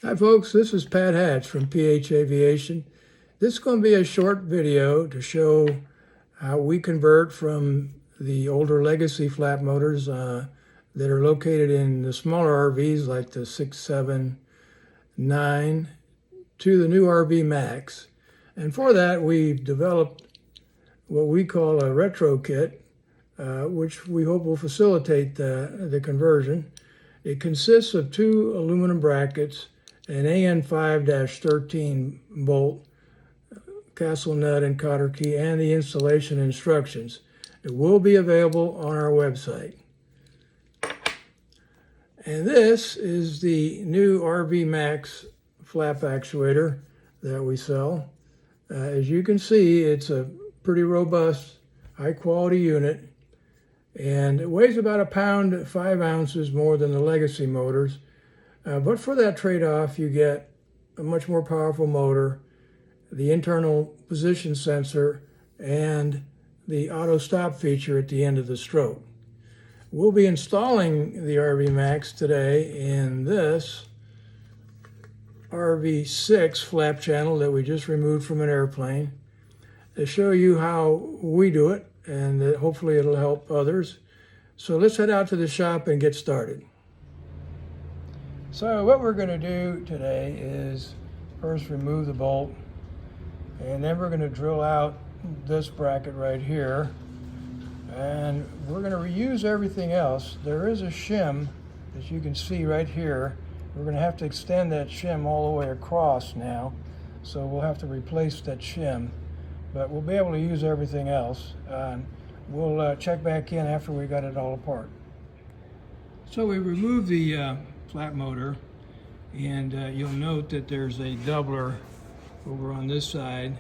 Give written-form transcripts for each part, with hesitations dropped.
Hi folks, this is Pat Hatch from PH Aviation. This is going to be a short video to show how we convert from the older legacy flat motors that are located in the smaller RVs like the 6, 7, 9 to the new Rvmax. And for that we've developed what we call a retro kit, which we hope will facilitate the conversion. It consists of 2 aluminum brackets, an AN5-13 bolt, castle nut and cotter key, and the installation instructions. It will be available on our website. And this is the new Rvmax flap actuator that we sell. As you can see, it's a pretty robust, high quality unit, and it weighs about 1 pound 5 ounces more than the legacy motors. But for that trade-off, you get a much more powerful motor, the internal position sensor, and the auto stop feature at the end of the stroke. We'll be installing the Rvmax today in this RV6 flap channel that we just removed from an airplane to show you how we do it, and that hopefully it'll help others. So let's head out to the shop and get started. So what we're going to do today is first remove the bolt, and then we're going to drill out this bracket right here, and we're going to reuse everything else. There is a shim, as you can see right here. We're going to have to extend that shim all the way across now, so we'll have to replace that shim, but we'll be able to use everything else. We'll check back in after we got it all apart. So we removed the flat motor, and you'll note that there's a doubler over on this side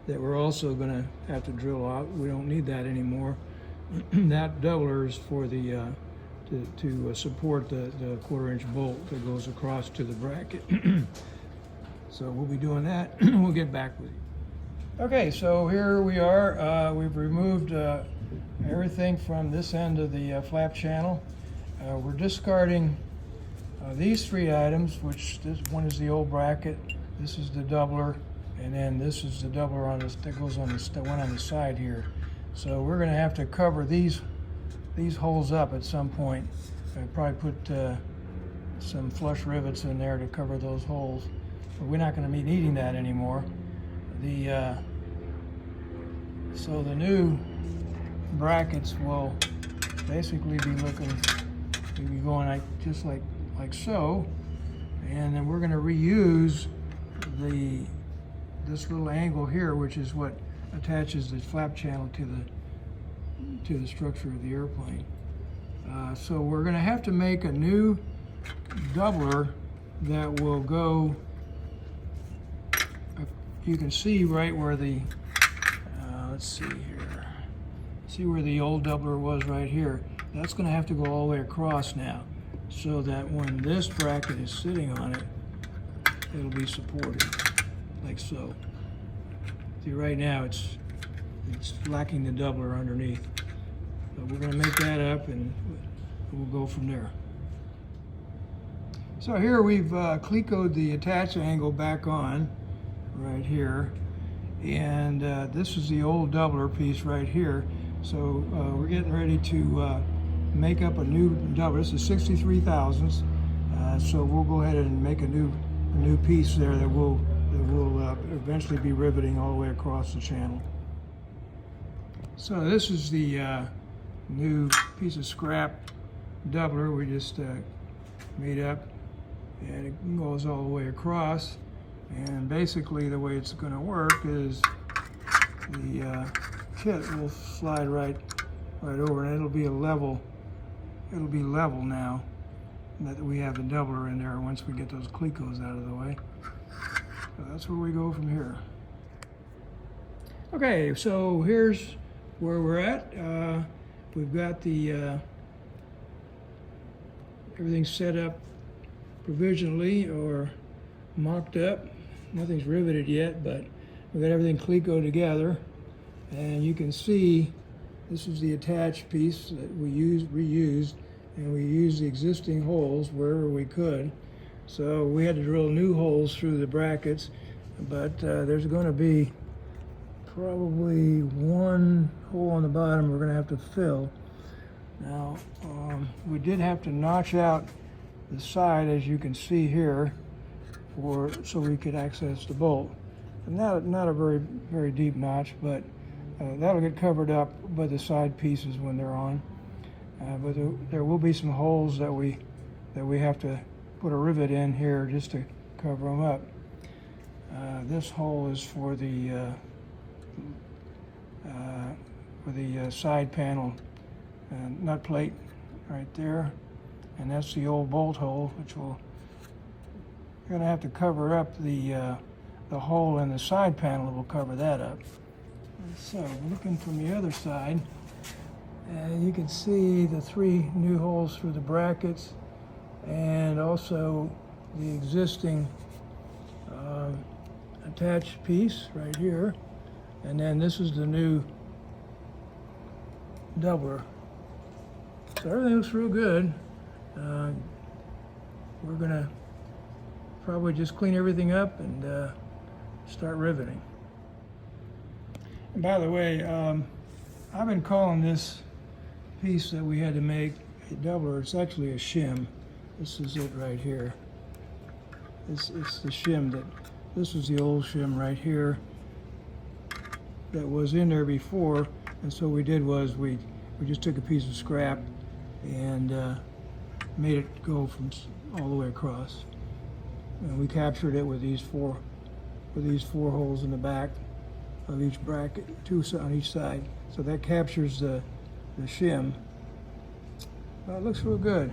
that we're also going to have to drill out. We don't need that anymore. That doubler is for the to support the 1/4-inch bolt that goes across to the bracket. So we'll be doing that. We'll get back with you. Okay, so here we are. We've removed everything from this end of the flap channel. We're discarding these 3 items, which this one is the old bracket, this is the doubler, and then this is the doubler on this that goes on the one on the side here. So we're going to have to cover these holes up at some point. I'll probably put some flush rivets in there to cover those holes, but we're not going to be needing that anymore. So the new brackets will basically be going just like so, and then we're going to reuse this little angle here, which is what attaches the flap channel to the structure of the airplane. So we're going to have to make a new doubler that will go. You can see right where the let's see here. See where the old doubler was right here. That's going to have to go all the way across now, so that when this bracket is sitting on it, it'll be supported, like so. See, right now it's lacking the doubler underneath. But we're going to make that up, and we'll go from there. So here we've clecoed the attach angle back on, right here. And this is the old doubler piece right here. So we're getting ready to make up a new doubler. This is 63 thousandths. So we'll go ahead and make a new piece there that will eventually be riveting all the way across the channel. So this is the new piece of scrap doubler we just made up, and it goes all the way across. And basically the way it's going to work is the kit will slide right over, and it'll be level now that we have the doubler in there once we get those clecos out of the way. So that's where we go from here. Okay, so here's where we're at. We've got the everything set up provisionally or mocked up. Nothing's riveted yet, but we've got everything clecoed together, and you can see this is the attached piece that we reused, and we used the existing holes wherever we could. So we had to drill new holes through the brackets, but there's going to be probably one hole on the bottom we're going to have to fill. Now, we did have to notch out the side, as you can see here, so we could access the bolt. And not a very deep notch, but that'll get covered up by the side pieces when they're on. But there will be some holes that we have to put a rivet in here just to cover them up. This hole is for the side panel nut plate right there, and that's the old bolt hole, which we're going to have to cover up the hole in the side panel. Will cover that up. So looking from the other side, you can see the 3 new holes through the brackets, and also the existing attached piece right here, and then this is the new doubler. So everything looks real good. We're gonna probably just clean everything up and start riveting. And by the way, I've been calling this piece that we had to make a doubler. It's actually a shim. This is it right here. It's the shim this was the old shim right here that was in there before, and so what we did was we just took a piece of scrap and made it go from all the way across, and we captured it with these four holes in the back of each bracket, 2 on each side. So that captures the shim. It looks real good.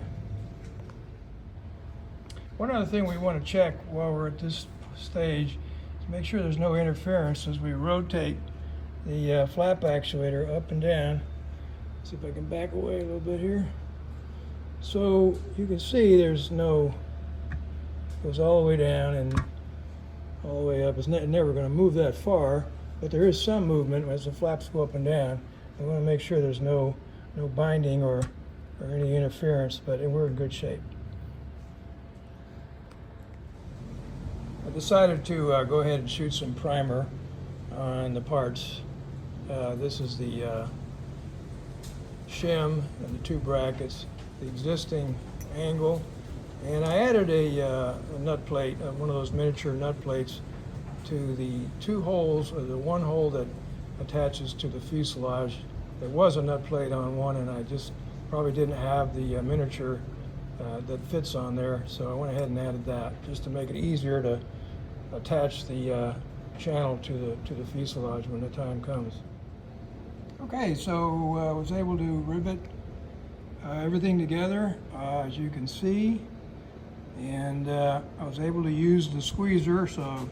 One other thing we want to check while we're at this stage is make sure there's no interference as we rotate the flap actuator up and down. See if I can back away a little bit here. So you can see there's no, goes all the way down and all the way up. It's never going to move that far, but there is some movement as the flaps go up and down. We want to make sure there's no binding or any interference, but we're in good shape. I decided to go ahead and shoot some primer on the parts. This is the shim and the 2 brackets, the existing angle, and I added a nut plate, one of those miniature nut plates, to the 2 holes, or the 1 hole that attaches to the fuselage. There was a nut plate on one, and I just probably didn't have the miniature that fits on there, so I went ahead and added that just to make it easier to attach the channel to the fuselage when the time comes. Okay, so I was able to rivet everything together, as you can see, and I was able to use the squeezer, so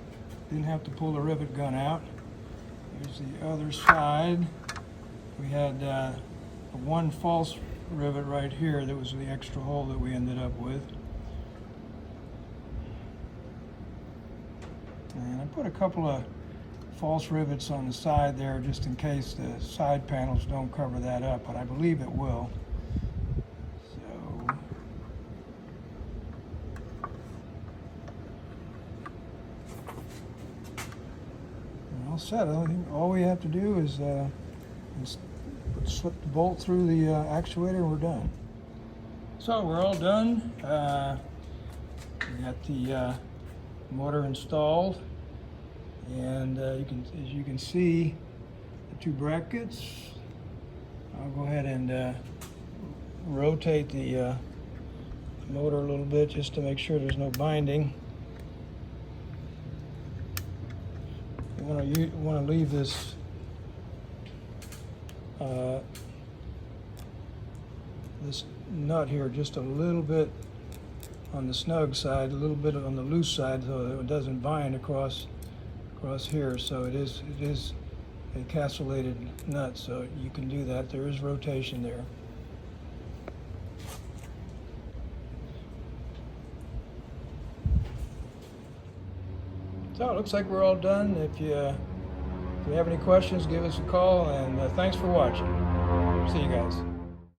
didn't have to pull the rivet gun out. Here's the other side. We had one false rivet right here that was the extra hole that we ended up with. And I put a couple of false rivets on the side there just in case the side panels don't cover that up, but I believe it will. So all set. All we have to do is slip the bolt through the actuator and we're done. So we're all done. We got the motor installed, and as you can see, the 2 brackets. I'll go ahead and rotate the motor a little bit just to make sure there's no binding. You want to leave this this nut here just a little bit on the snug side, a little bit on the loose side, so that it doesn't bind across here. So it is a castellated nut, so you can do that. There is rotation there. So it looks like we're all done. If you have any questions, give us a call, and thanks for watching. See you guys.